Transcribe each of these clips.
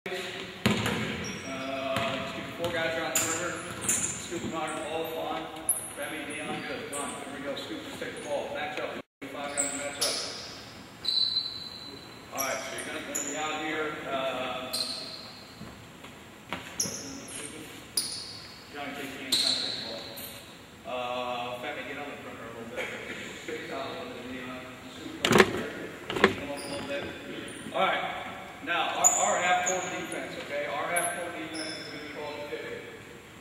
Just keep 4 guys around the perimeter. Scoop them out of the ball, fun. Grab me, Dion, good, fun. Here we go, scoop, just take the ball. Match up. 5 guys match up. Alright, so you're going to be out here. Johnny, take the hand, trying to take the ball. Fatty, get on the perimeter a little bit. Scoop out a little bit, Dion. Scoop over here. Come up a little bit. Alright. Now, our half-court defense, okay? Our half-court defense is going to be called pivot.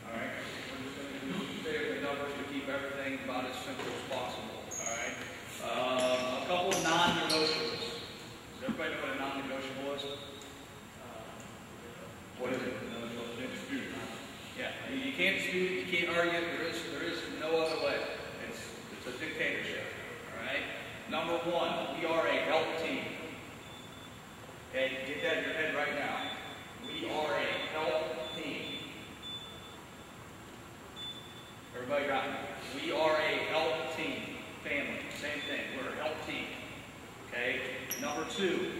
All right? We're just going to stay with the numbers to keep everything about as simple as possible. All right? A couple of non-negotiables. Does everybody know what a non-negotiable is? What is it? Dispute. Yeah. You can't dispute. You can't argue. There is no other way. It's a dictatorship. All right? Number 1, we are a help team. Okay, get that in your head right now. We are a help team. Everybody got me? We are a help team. Family, same thing. We're a help team. Okay? Number 2,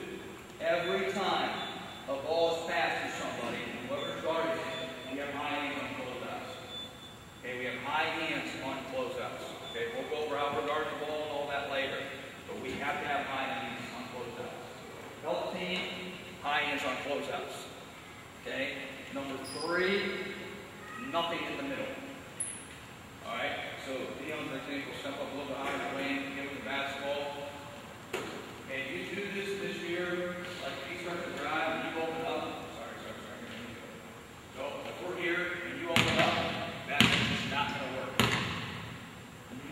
every time a ball is passed to somebody, whoever's guarding it, we have high hands on closeouts. Okay, we have high hands on closeouts. Okay, we'll go over how we're guarding the ball and all that later. But we have to have high hands on closeouts. Help team, high hands on closeouts. Okay? Number 3, nothing in the middle. Alright? So Dion, for example, step up a little bit higher in the lane, get with the basketball. Okay, you do this year, like he starts to drive and you open up. Sorry. So if we're here and you open up, that's not going to work.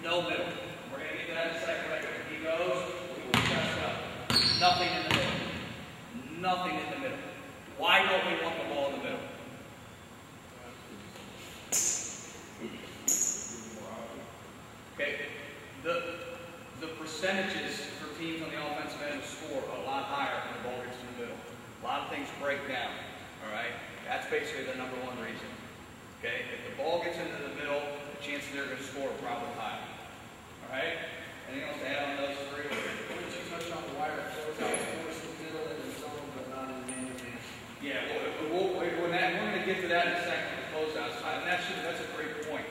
No middle. We're going to get to that in a second. Right? If he goes, we will press up. Nothing in the middle. Nothing in the middle. Why don't we want the ball in the middle? Okay, the percentages for teams on the offensive end to score are a lot higher when the ball gets in the middle. A lot of things break down. All right, that's basically the number 1 reason. Okay, if the ball gets into the middle, the chances they're going to score are probably high. All right, anything else to add on those 3? Touch on the wire, close out, force the middle in the zone, but not in the man. Yeah, we're going to get to that in a second with closeouts. And that's a great point.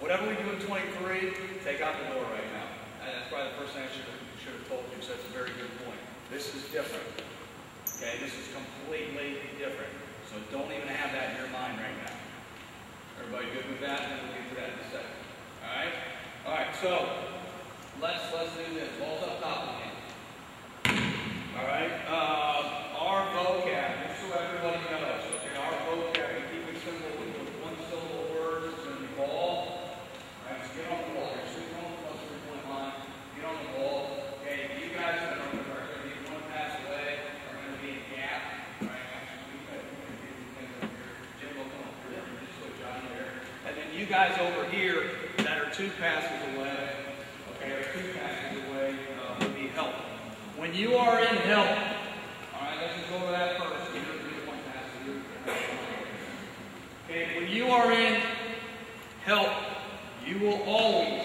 Whatever we do in 23, take out the door right now. And that's probably the first thing I should have told you, so that's a very good point. This is different. Okay, this is completely different. So don't even have that in your mind right now. Everybody good with that? And then we'll get to that in a second. All right? All right, so let's do this. Balls up top again. All right? Our vocab, just so everybody knows, okay, our vocab, we keep it simple with 1-syllable words. It's going to be ball. All right, so get on the ball. You're sitting on the 3-point line. Get on the ball. Okay, you guys that are going to be 1 pass away are going to be in gap. All right, actually, we're going to get these things over here. Jim will come up here. Just switch on there. And then you guys over here that are 2 passes away, okay, or 2 passes away, will be help. When you are in help, all right, let's just go over that first. Okay, when you are in help, you will always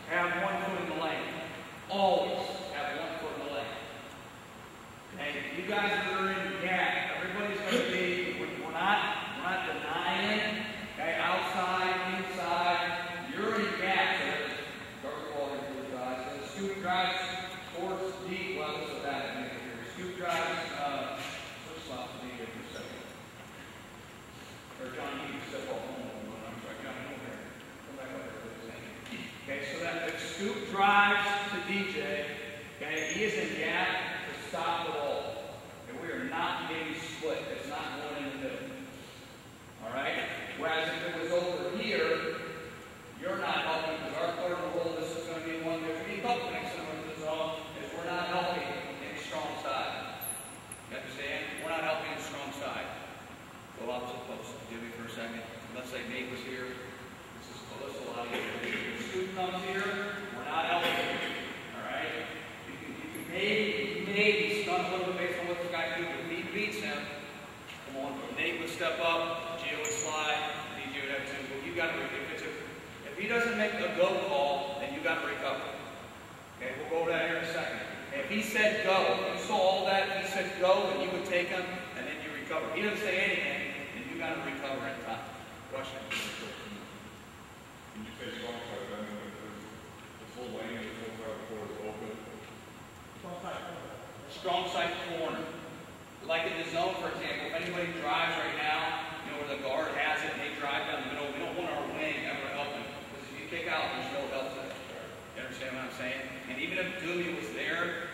have 1 foot in the lane. Always have 1 foot in the lane. Okay, you guys that are in gap, everybody's going to be, we're not denying, okay, outside, inside, you're in gap. So guard the ball into the guys. So the scoop drives towards deep levels of that. Scoop drives, switch slots to deep for a second. Or John, you can step off home. I'm sorry, John, come here. Come back up there. Okay, so that the scoop drives to DJ, okay, he is in gap to stop the ball. And we are not getting split. It's not going in the middle. All right? Whereas if it was over here, you're not helping because our third rule, this is going to be one that we help next to the zone, is we're not helping in the strong side. You understand? We're not helping the strong side. Go opposite post. Give me for a second. Let's say Nate was here. This is Calissa out here. If the student comes here, we're not helping. All right? You can maybe stun a little bit based on what the guy can do. If he beats him, come on. Nate would step up. Gio would slide. DJ would have 2. But you got to if he doesn't make a go call, then you got to recover. Okay, we'll go over that here in a second. If he said go, if you saw all that, he said go, and you would take him, and then you recover. he doesn't say anything, and you got to recover in time. Question. When you say strong side, that means the full lane and the full side of the court is open. Strong side corner. Like in the zone, for example, if anybody drives right now, you know, where the guard has it and they drive down the middle, we don't want our wing ever helping. Because if you kick out, there's no help there. You understand what I'm saying? And even if Dooley was there,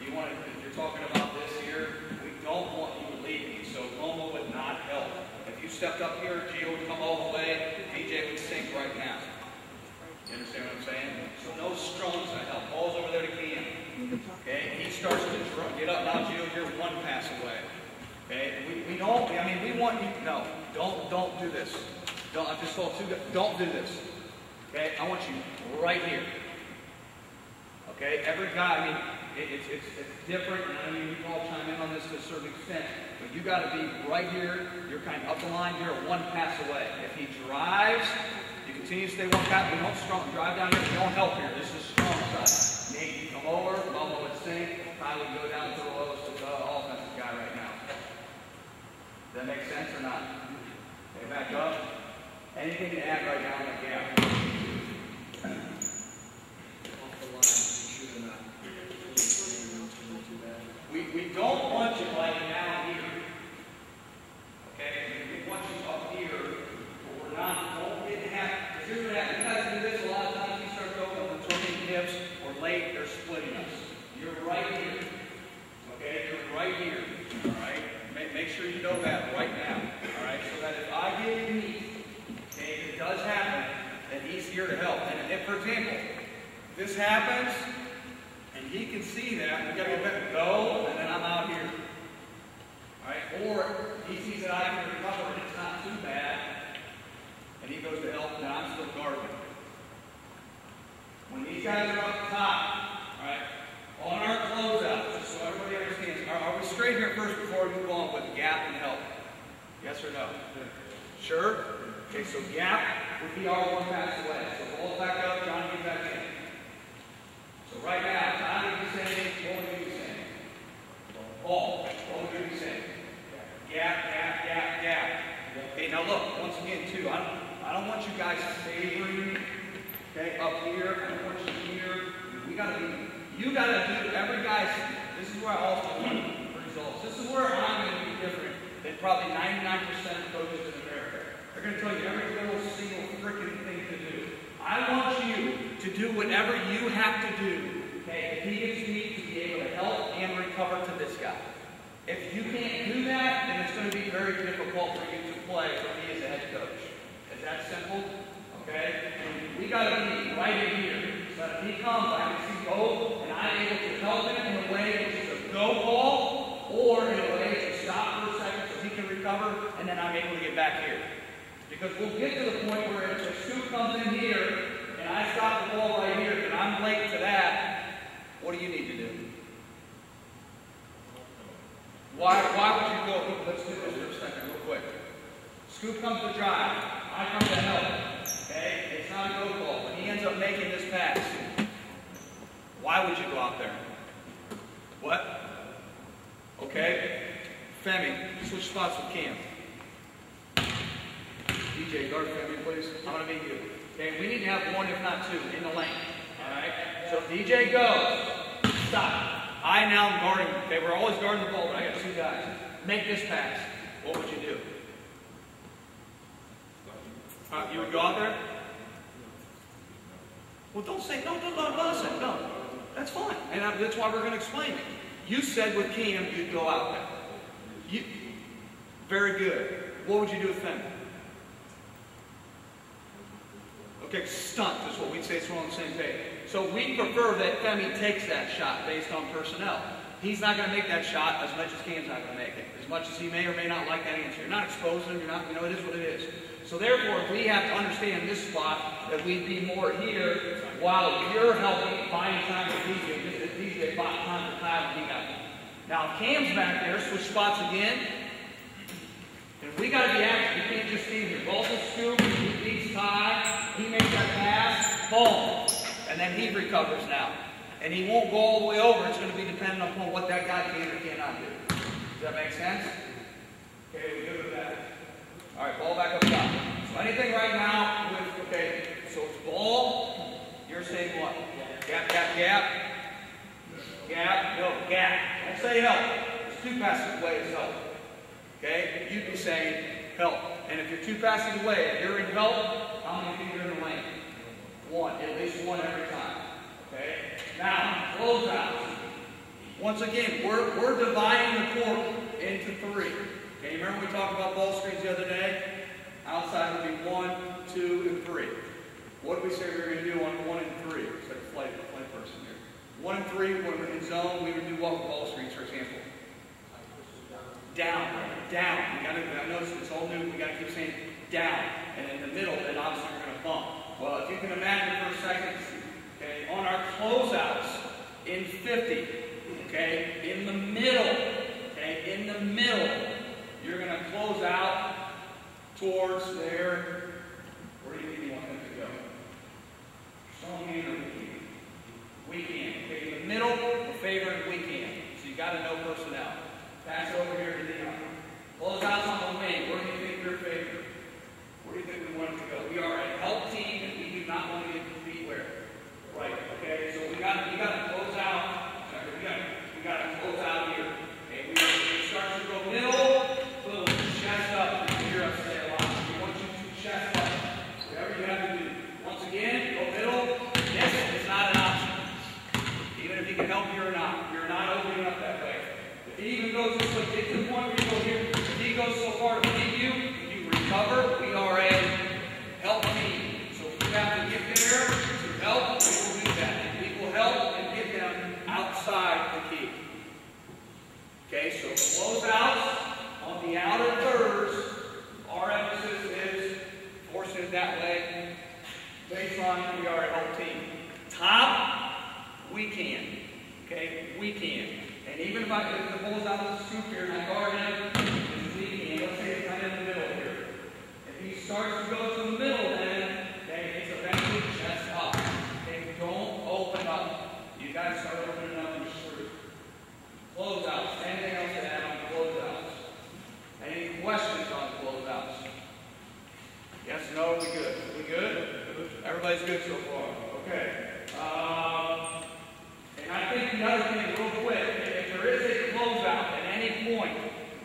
if you're talking about this here, we don't want you leaving. So Loma would not help. If you stepped up here, Gio would come all the way, DJ would sink right now. You understand what I'm saying? So no strong side help. Ball's over there to Cam. Okay, he starts to get up now, Gio, you're one pass away. Okay, we don't, I mean, we want you, no, don't do this. I just told two guys, don't do this. Okay, I want you right here. Okay, every guy, I mean, it's different, and I mean, we can all chime in on this to a certain extent, but you got to be right here, you're kind of up the line, you're one pass away. If he drives, you continue to stay one pass, we don't strong, drive down here, we don't help here, this is strong side. Nate, you come over, Lomo would sink, Ty would go down to the lowest offensive guy right now. Does that make sense or not? Okay, back up. Anything to add right now in the gap? Off the line, shoot or not. We don't want you like down here. Okay? We want you up here, but we're not, don't get half, because here's what happens. You guys do this a lot of times, you start going with throwing hips, or late, they're splitting us. You're right here. Okay? You're right here. Alright? Make sure you know that right now. Alright? So that if I get beat, okay, if it does happen, then he's here to help. And if, for example, this happens, and he can see that, we got to get back, go, and then I'm out here. Alright? Or he sees that I can recover and it's not too bad, and he goes to help, and I'm still guarding. When these guys are up top, alright, on our closeout, just so everybody understands, are we straight here first before we move on with gap and help? Yes or no? Sure? Okay, so gap would be our one pass away. So ball back up, Johnny get back in. So right now, Johnny would be saying, what would you be saying? Ball. What would you be saying? Gap, gap, gap, gap. Okay, now look, once again too, I don't want you guys savoring, okay, up here, I don't want you here. You gotta do, every guy's, this is where I also want results. This is where I'm going to be different than probably 99% of coaches in America. They're going to tell you every little single freaking thing to do. I want you to do whatever you have to do, okay, if he gets beat, to be able to help and recover to this guy. If you can't do that, then it's going to be very difficult for you to play for me as a head coach. Is that simple? Okay? And we got to be right in here. So if he comes, I can see go, and I'm able to help him in a way which is a go ball, or in a way to stop for a second so he can recover, and then I'm able to get back here. Because we'll get to the point where if the scoop comes in here, and I stop the ball right here, and I'm late to that, what do you need to do? Why would you go? Let's do this for a second, real quick. Scoop comes to drive. I come to help. Okay? It's not a go ball, but he ends up making this pass. Why would you go out there? What? Okay? Femi, switch spots with Cam. DJ, guard Femi, please. I'm going to meet you. Okay? We need to have one, if not two, in the lane. Alright? So DJ goes. Stop. I now am guarding. Okay, we're always guarding the ball, but I got two guys. Make this pass. What would you do? You would go out there? Well, don't say, no, listen, no. That's fine. And that's why we're going to explain it. You said with Cam, you'd go out there. Very good. What would you do with Femi? Okay, stunt is what we'd say, so we're on the same page. So we prefer that Femi takes that shot based on personnel. He's not going to make that shot as much as Cam's not going to make it. As much as he may or may not like that answer. You're not exposing him, you're not, it is what it is. So therefore, we have to understand this spot, that we'd be more here while you're helping buying time with DJ. Just as DJ bought time for Kyle and he got it. Now if Cam's back there, switch spots again. And we got to be active. We can't just stand here. Ball's a scoop, he beats Ty, he makes that pass, boom. And then he recovers now. And he won't go all the way over. It's going to be dependent upon what that guy can or cannot do. Does that make sense? Okay, Gap, gap, gap. Gap, no, gap. Don't say help. There's 2 passes away is help. Okay? You'd be saying help. And if you're 2 passes away, if you're in help, how many feet are in the lane? 1. At least 1 every time. Okay? Now, closeouts. Once again, we're dividing the court into 3. Okay, remember we talked about ball screens the other day? Outside would be 1, 2, and 3. What did we say we were going to do on 1 and 3? It's like a flight person here. 1 and 3, when we're in zone, we would do what with ball screens, for example? Down, down. I notice it's all new. We got to keep saying down. And in the middle, then obviously we're going to bump. Well, if you can imagine for a second, okay, on our closeouts in 50, okay, in the middle, you're going to close out towards there. Where do you want them to go? Strong hand or weak hand? Weak hand. Okay, in the middle, we're favoring weak hand. So you got to know personnel. Pass over here to Leon. Close out on the wing. Where do you think we're favored? Where do you think we want it to go? We are a help team, and we do not want to get beat where? Right. Okay. So we got to close out. We got to close out here. Okay. We start to go middle. Boom. Chest up. You hear us say a lot. We want you to chest up. Whatever you have to do. Once again, go middle. Yes, it's not an option. Even if he can help you or not, you're not opening up that way. If he even goes this way, get to the point where you go here. If he goes so far to beat you, you recover. We are a help team. So if you have to get there to help, we will do that. And we will help and get them outside the key. Okay, so closeouts on the outer thirds, our emphasis is forcing it that way. Baseline, we are a help team. Top, we can. Okay, we can. And even if the ball's out of the scoop here and I guard him, it's we can. Let's say it's kind of in the middle here. If he starts to go to the middle, then it's eventually chest up. Okay, don't open up. You guys start opening up and screw. Closeouts. Anything else to add on closeouts? Any questions on closeouts? Yes, no, we good. We good? Everybody's good so far. Okay. And I think the other thing, real quick, if there is a closeout at any point,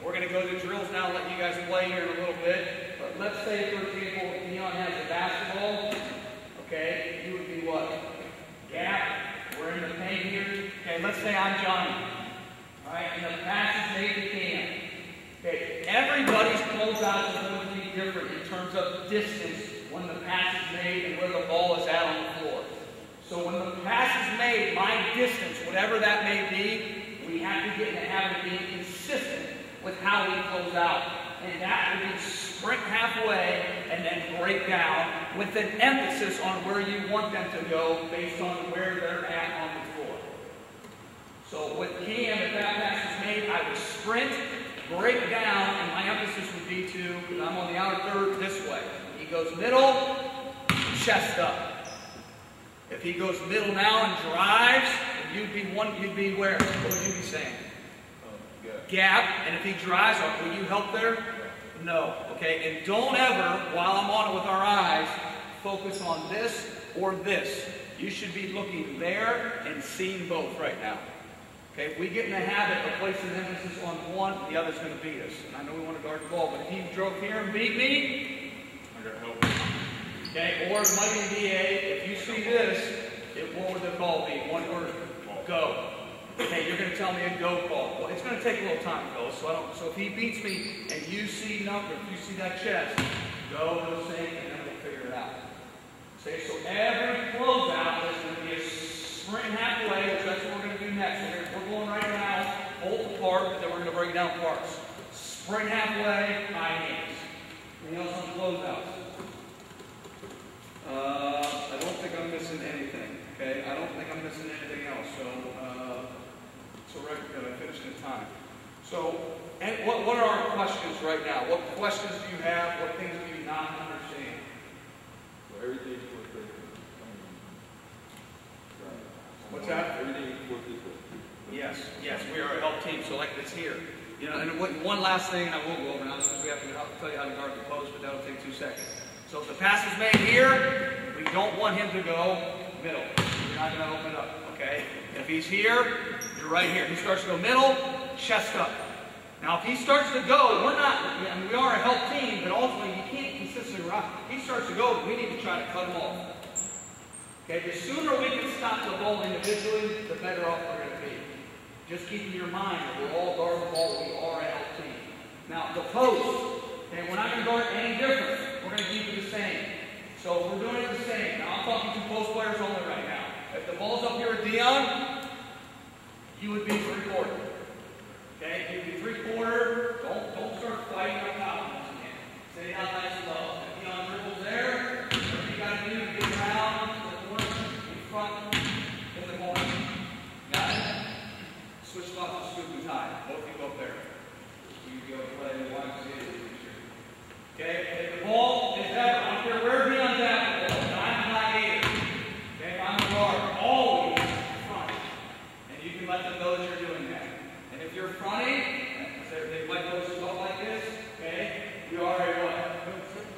we're going to go to drills now and let you guys play here in a little bit. But let's say, for example, Leon has a basketball. Okay, you would be what? Gap. We're in the paint here. Okay, let's say I'm Johnny. All right, and the pass is made to Cam. Okay, everybody's closeout is going to be different in terms of distance when the pass is made and where the ball is at on the floor. So when the pass is made, my distance, whatever that may be, we have to get in the habit of being consistent with how we close out. And that would be sprint halfway and then break down with an emphasis on where you want them to go based on where they're at on the floor. So with Cam, if that pass is made, I would sprint, break down, and my emphasis would be to, I'm on the outer third this way. He goes middle, chest up. If he goes middle now and drives, you'd be where? What would you be saying? Gap. And if he drives, will you help there? No. Okay. And don't ever, while I'm on it with our eyes, focus on this or this. You should be looking there and seeing both right now. Okay. If we get in the habit of placing emphasis on one, the other's going to beat us. And I know we want to guard the ball, but if he drove here and beat me, I got help. okay, or it might even be if you see this, what would the call be? One word, go. Okay, you're going to tell me a go call. Well, it's going to take a little time, fellas. So if he beats me and you see number, if you see that chest, go to the same, and then we'll figure it out. Okay, so every closeout is going to be a sprint halfway, which that's what we're going to do next. We're going right now, hold the part, but then we're going to break down parts. Sprint halfway, high hands. Anything else on closeouts? I don't think I'm missing anything, okay? I don't think I'm missing anything else, so it's a record that I finished in time. So, and what are our questions right now? What questions do you have? What things do you not understand? So everything is worth it. What's that? Everything is worth it. Yes, we are a help team, so like this here. You know, and one last thing, and I will go over now, because we have to tell you how to guard the post, but that'll take 2 seconds. So if the pass is made here, we don't want him to go middle. We're not going to open it up, okay? If he's here, you're right here. He starts to go middle, chest up. Now, if he starts to go, we're not, I mean, we are a help team, but ultimately you can't consistently rock. If he starts to go, we need to try to cut him off. Okay, the sooner we can stop the ball individually, the better off we're going to be. Just keep in your mind that we're all guard the ball, we are a help team. Now, the post, okay, we're not going to guard any different. We're going to keep it the same. So if we're doing it the same, now I'm talking to post players only right now. If the ball's up here at Dion, you would be three-quarter. Okay, you'd be three-quarter. Don't start fighting on top of us again. Stay down nice and low. If Dion dribbles there, what you got to do is get around the corner, in front, in the corner. Got it? Switch spots to scoop and tie. Both of you go up there. You go play the one, two, okay, if the ball is ever, I don't care where Dion's at, the ball, I'm not eight. Okay, if I'm a guard, always front. And you can let them know that you're doing that. And if you're fronting, they might go stuff like this, okay, we are a what?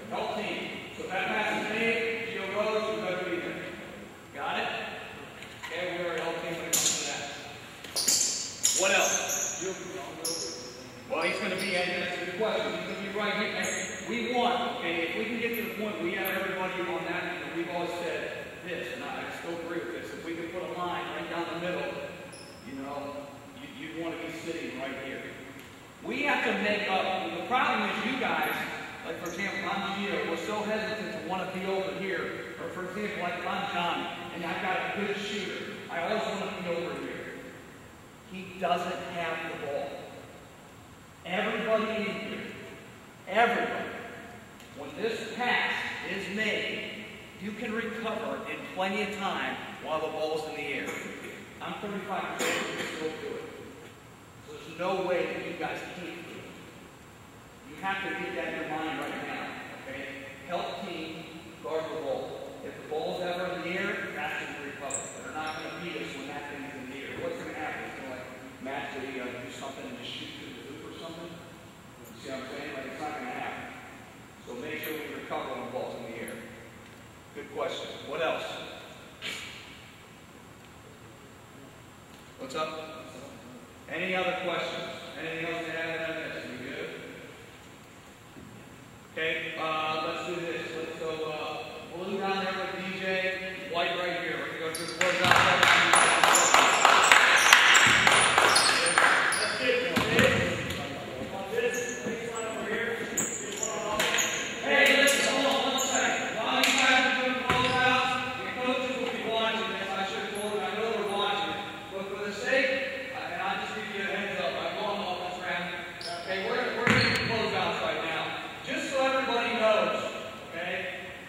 Help team. So if that pass is made, Gio Rose, you better be there. Got it? Okay, we are a help team when it comes to that. What else? Well, he's going to be, and that's a good question, he's going to be right here. And we want, okay, if we can get to the point we have everybody on that, and we've always said this, and I still agree with this, if we could put a line right down the middle, you know, you'd want to be sitting right here. We have to make up, the problem is you guys, like for example, I'm Gio, we're so hesitant to want to be over here, or for example, like if I'm Johnny, and I've got a good shooter, I always want to be over here. He doesn't have the ball. Everybody in here, everybody, when this pass is made, you can recover in plenty of time while the ball's in the air. I'm 35 years old, you can still do it. So there's no way that you guys can't do it. You have to get that in your mind right now, okay? Help team guard the ball. If the ball's ever in the air, that's going to recover. They're not going to beat us when that thing's in the air. What's going to happen? It's going to like magically do something and just shoot through the hoop or something. You see what I'm saying? Like it's not going to happen. So make sure we recover when the ball's in the air. Good question. What else? What's up? Any other questions? Anything else to add on this? You good? Okay, let's do this. Let's go blue down there with DJ, white right here. We're going to go to the closeout.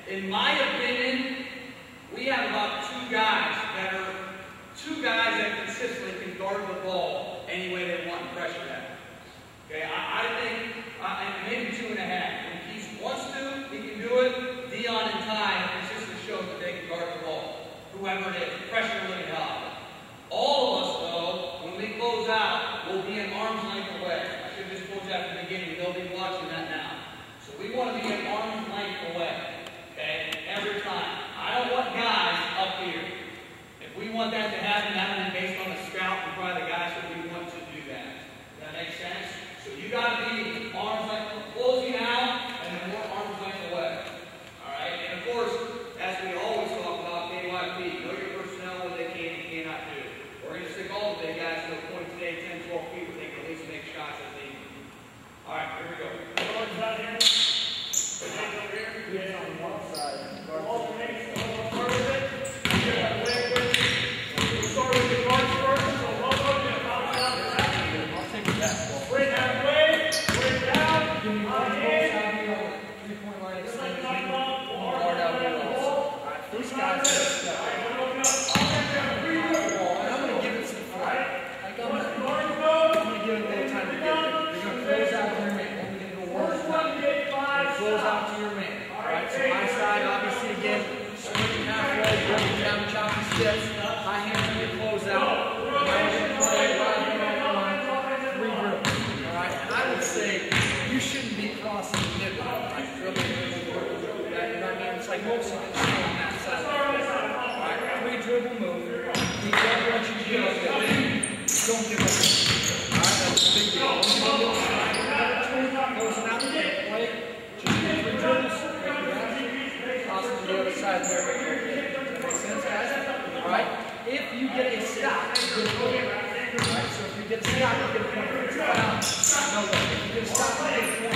In my opinion, we have about two guys that consistently can guard the ball any way they want and pressure that. Okay, I think maybe 2.5. When Keith wants to, he can do it. Dion and Ty have consistently shown that they can guard the ball. Whoever it is, pressure really high. All of us, though, when we close out, will be an arm's length away. I should have just told you at the beginning. They'll be watching that now. So we want to be an arm's length away. Okay, every time. I don't want guys up here. If we want that to happen, that would be based on the scout and probably the guys that we want to do that. Does that make sense? So you got to be arms length, closing out, and then more arms length away. All right, and of course, as we always talk about KYP, know your personnel, what they can and cannot do. We're going to stick all the big guys to a point today, 10, 12 feet, where they can at least make shots as they need. All right, here we go. Guards out here. Hands over here. Yeah, on one side. Alternate. Start with it. Yeah, we'll start with the guards first. So one more, then bounce out the back. I'll take the basketball. Bring that way. Bring down. Give me one hand. 3-point line extended. Guard out the walls. All right, these guys are stuck. And I'm going to give it some flight. I'm going to give it a little time to get there. You're going to close out to your man. Only going to go one time. Close out to your man. Alright, so my side, obviously, again, swinging halfway, breaking down choppy steps. My hands going to close out. My hands going to play right here. 3 drills. Alright, and I would say you shouldn't be crossing the middle. Like drilling, that. You know what I mean? It's like most of it's on that side. Alright, 3 drills. dribble move. He doesn't want you to give up that. Don't give up. All right, that's a big deal. Don't give up that. Closing out the play. Just do 3 dribbles. Toss it to the other side there. Does that make sense, guys? All right. If you get a stop, you get a point. All right. So if you get a stop, you get a point. If it's a foul, no way. If you get a stop, you get a point.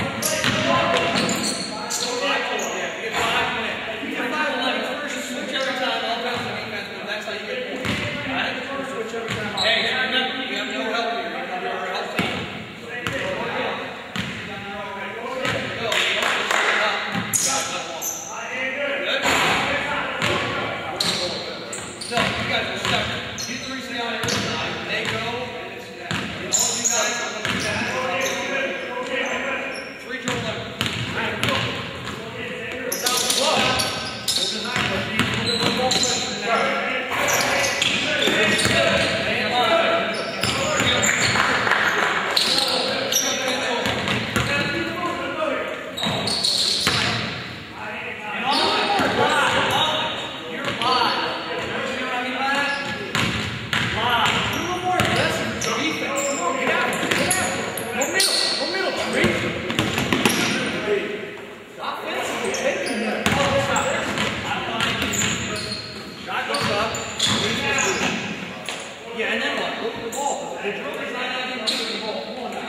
Yeah, and then what? Look at the ball. The drill is not out of the ball. Come on now.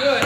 Good.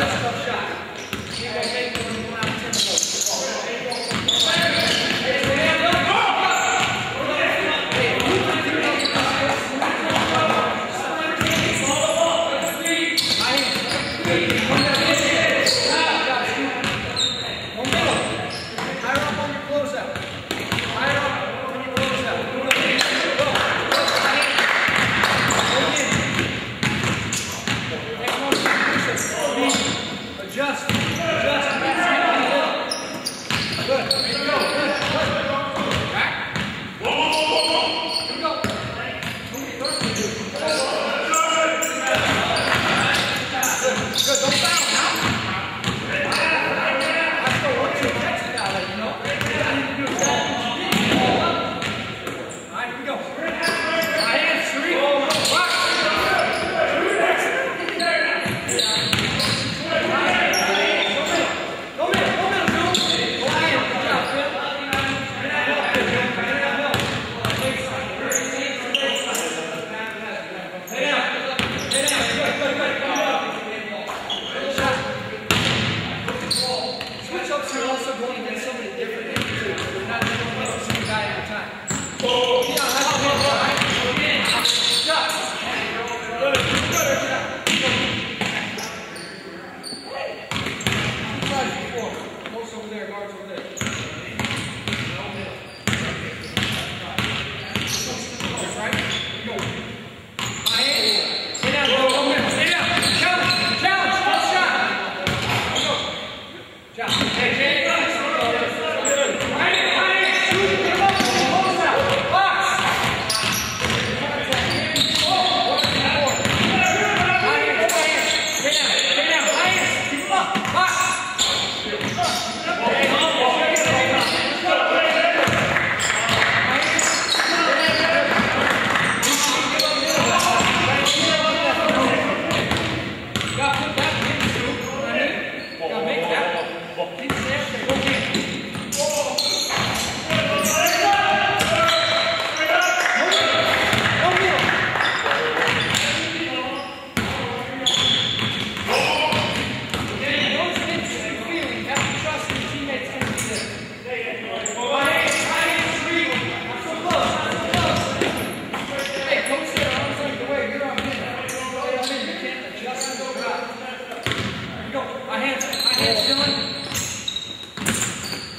hands, Dylan.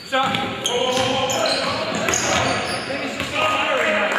Shot. Maybe some fire right now.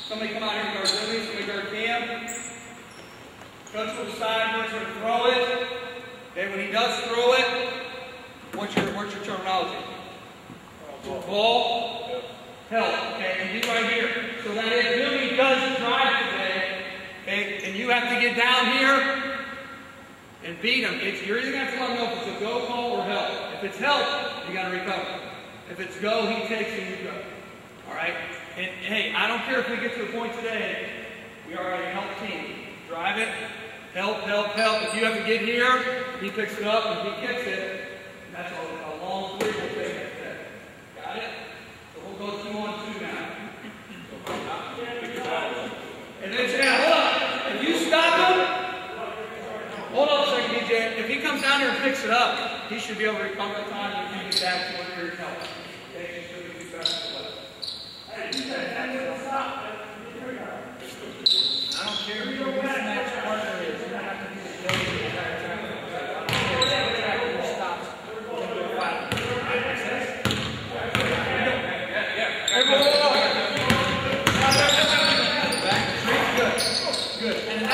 Somebody come out here and guard Jimmy, somebody guard Cam. Coach will decide where he's going to throw it. Okay, when he does throw it, what's your terminology? Ball, help. Okay, and be right here. So that is Jimmy does have to get down here and beat him. You're either going to have to let him know if it's a go call or help. If it's help, you got to recover. If it's go, he takes and you go. All right? And hey, I don't care if we get to the point today, we are a help team. Drive it, help, help, help. If you have to get here, he picks it up and he kicks it. That's a long three will take it today. Got it? So we'll go 2-on-2 now. And then now, hold on. If you stop him, hold on a second, DJ. If he comes down here and picks it up, he should be able to recover the time and you get back to where you're helping. Okay, just going to be fast away. I don't care who your next partner is. You don't have to be the go to the entire time. Stops. Good. And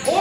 Whoa,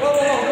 whoa, whoa.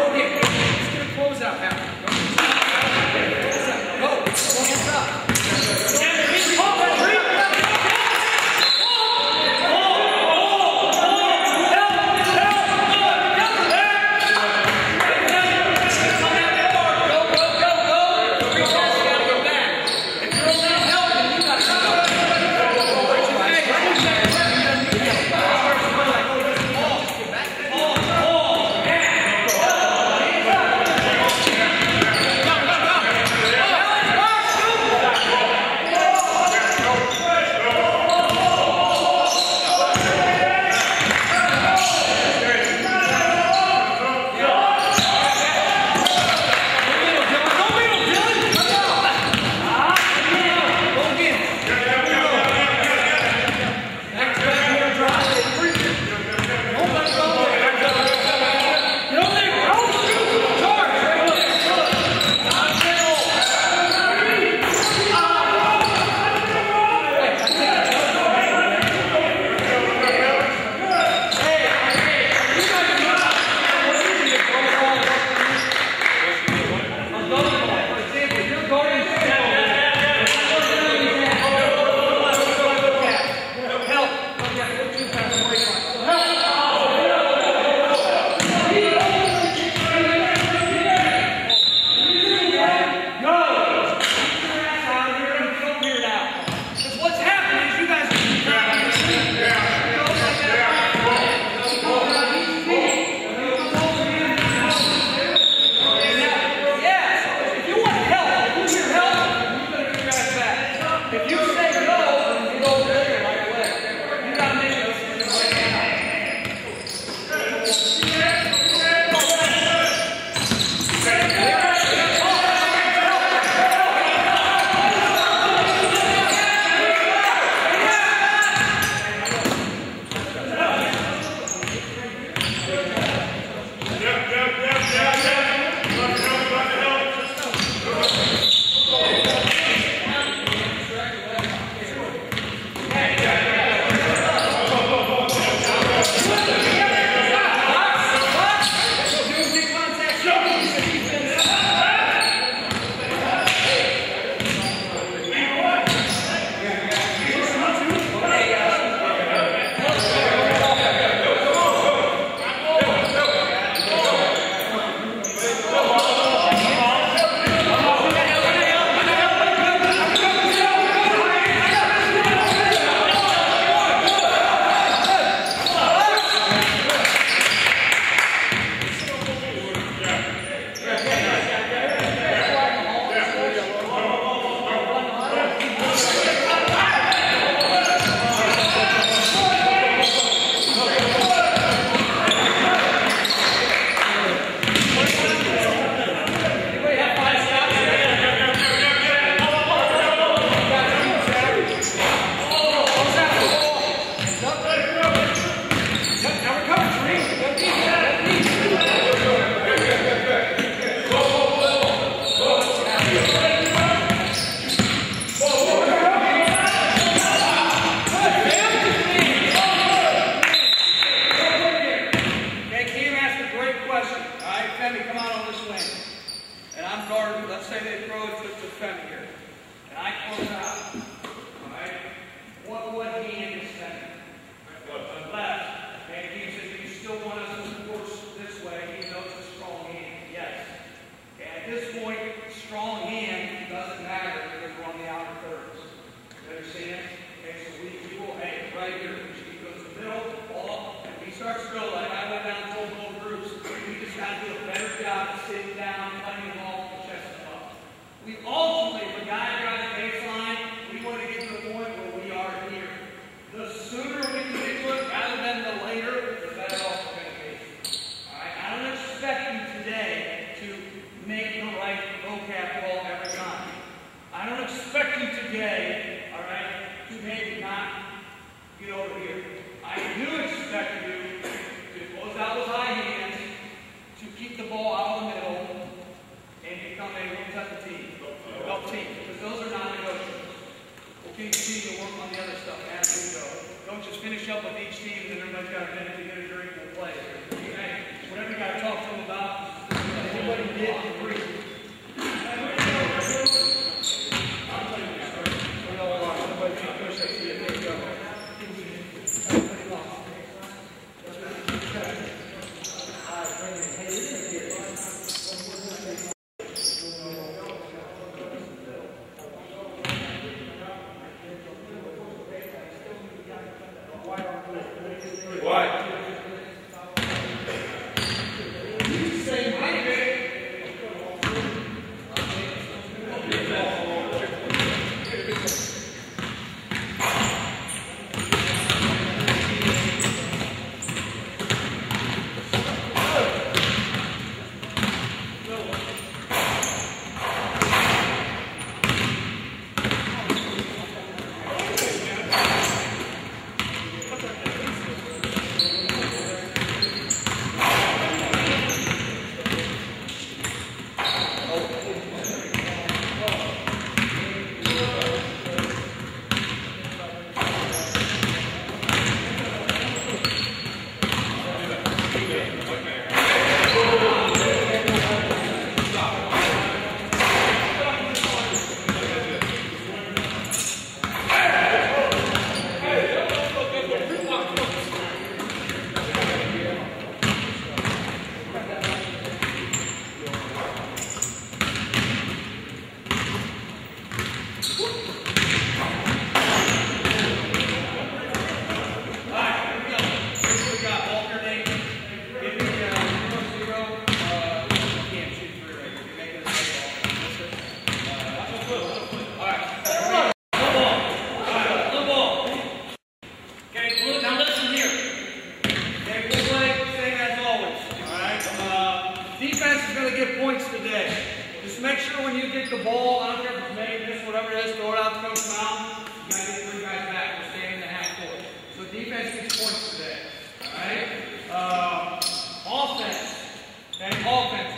Offense.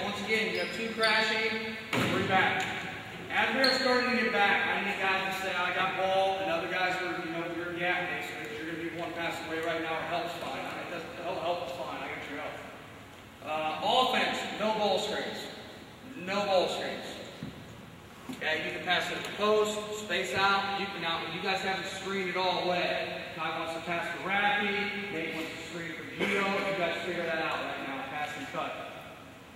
have 2 crashing, 3 back. As we're starting to get back, I need guys to say, I got ball, and other guys are, you're gap me, so you're going to be one pass away right now, or help's fine. Help is fine, I got your help. Offense, no ball screens. No ball screens. Okay, you can pass it to the post, space out. You guys haven't screened it all away. Ty wants to pass to Raffy, Nate wants to screen for Gio. You guys figure that out right now. Pass and cut.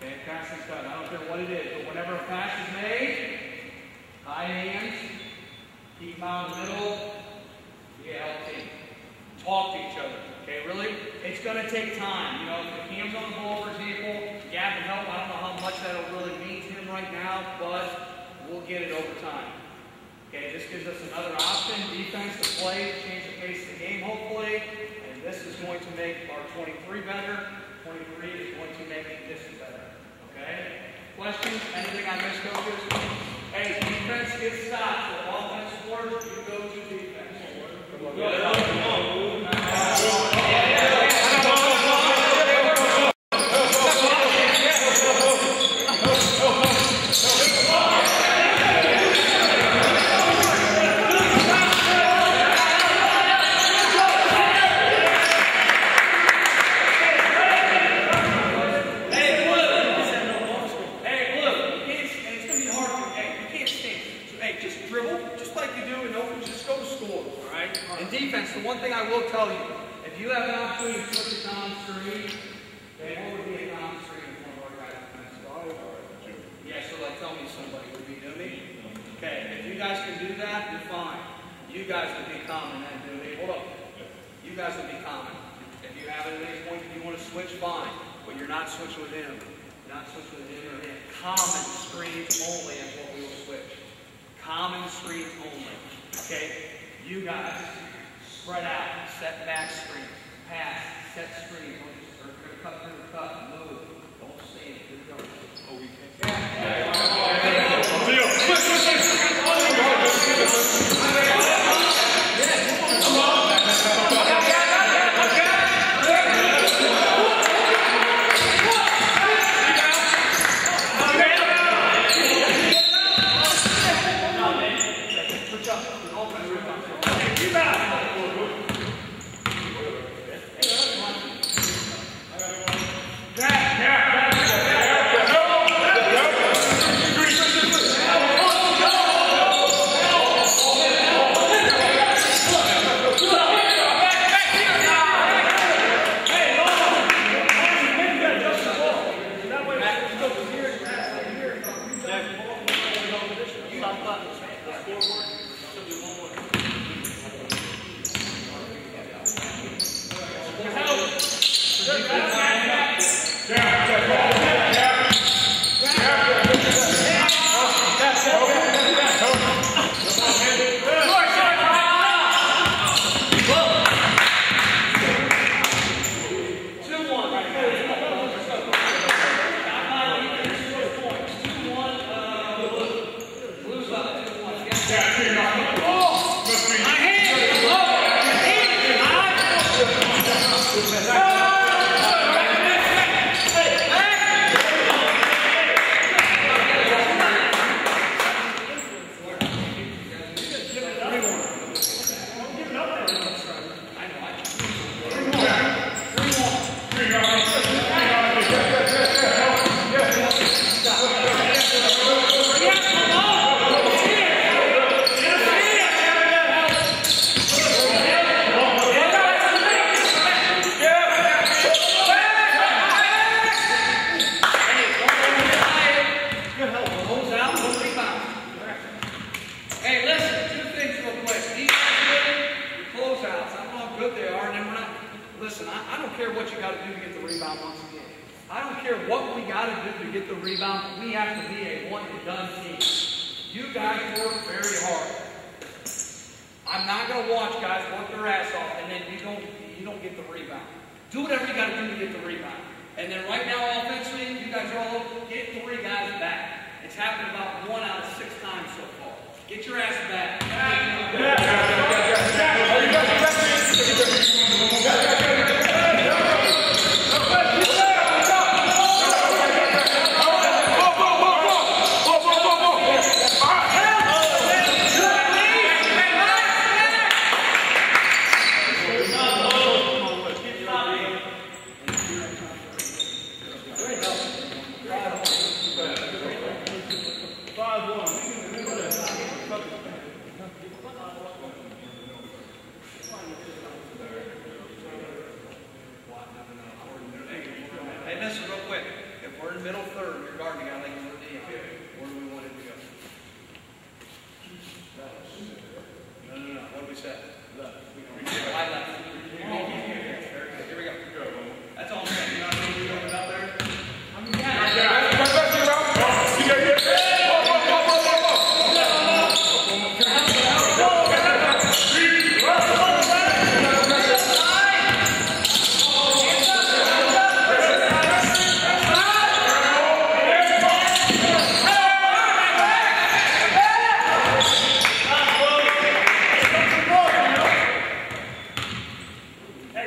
Okay, pass and cut. I don't care what it is, but whenever a pass is made, high hands, keep them out in the middle. Yeah, help team. Talk to each other. Okay, really? It's going to take time. If the Cam's on the ball, for example, gap and help, I don't know how much that'll really mean to him right now, but we'll get it over time. Okay, this gives us another option, defense to play, to change the pace of the game, hopefully. And this is going to make our 23 better. 23 is going to make this better. Okay? Questions? Anything I missed, coaches? Hey, defense gets stopped. So offense scores, you go to defense. Go! real quick. If we're in middle third, you're guarding the guy like we're DM. Where do we want him to go? No. What do we say? Left. High left. Here we go. That's all I'm saying. You're not really going out there. I mean, Hey,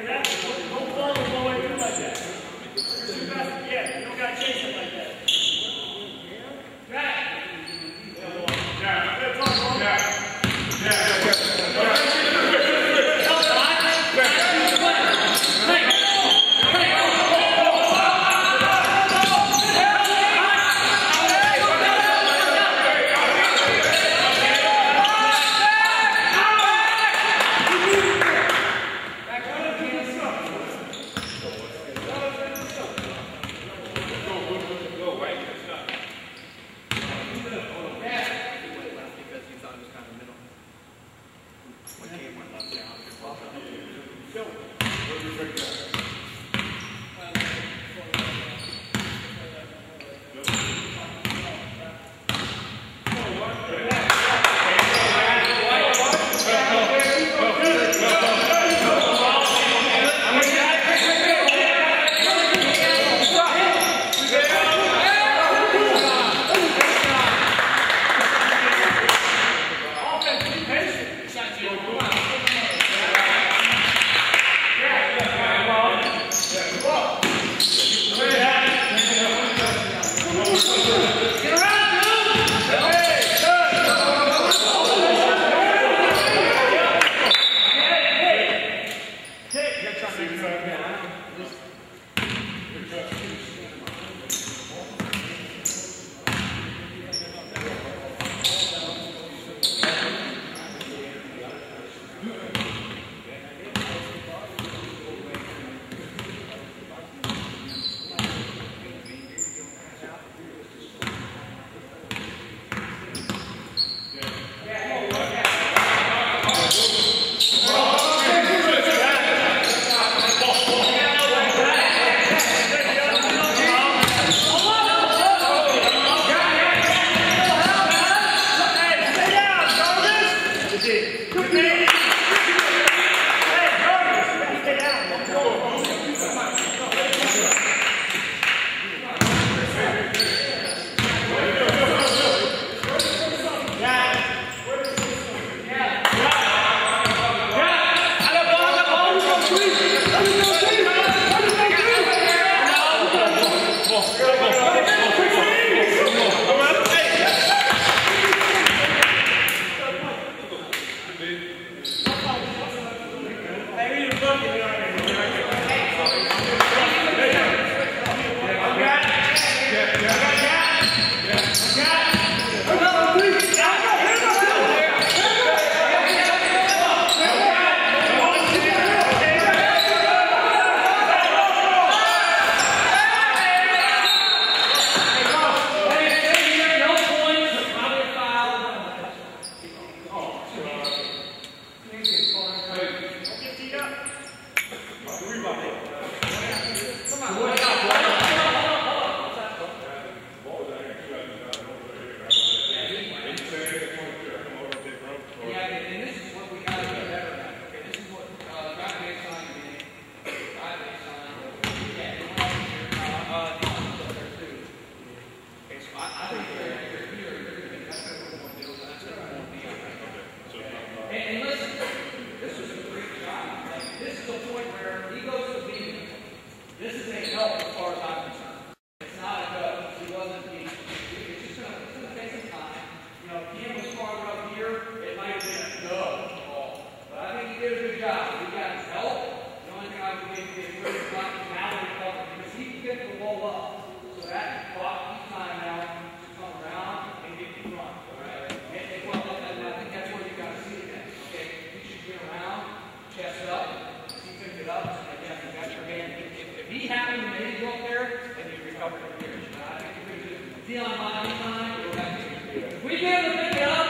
Dion body time, go back to you. If we get him to pick it up,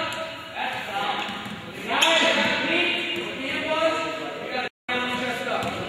that's a foul. The guy that got beat, what Dion was, we got to down and chest up.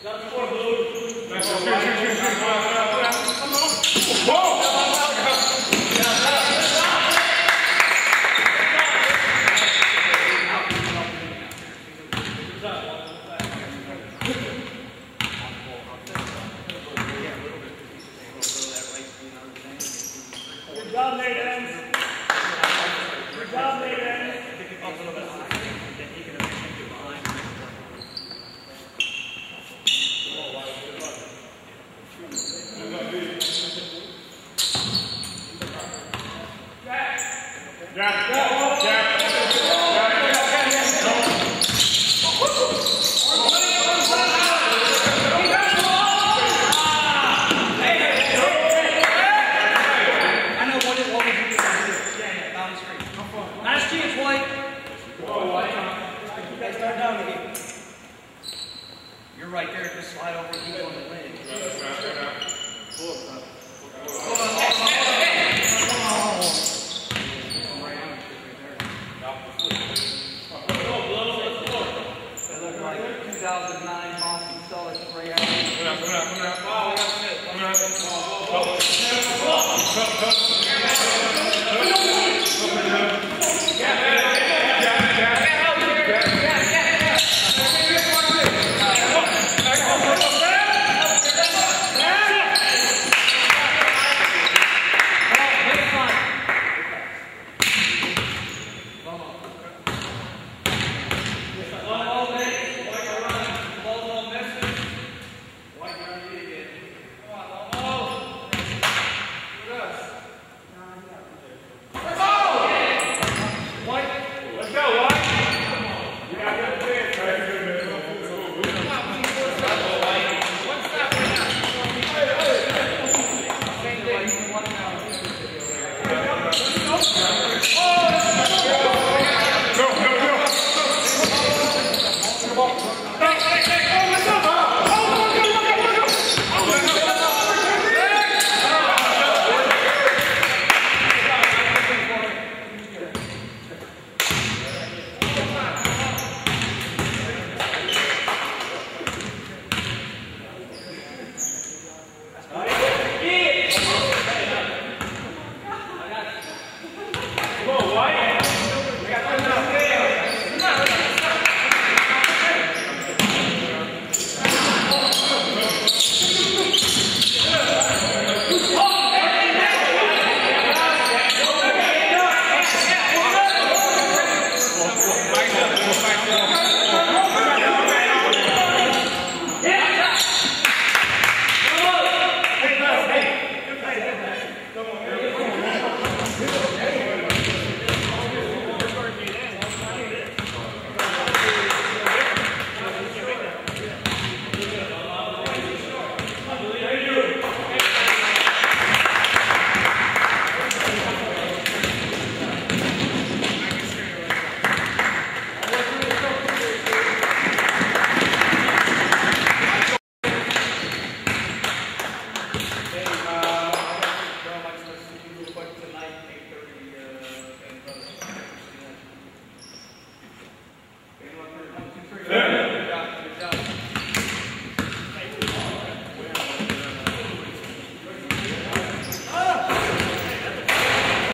Got to score, Blue. Good job, Nathan. Good job, Nathan. Last chance, White. Start down again. You're right there. Just slide over and keep on the leg. It looked like 2009 Boston Celtics spray out. Come on.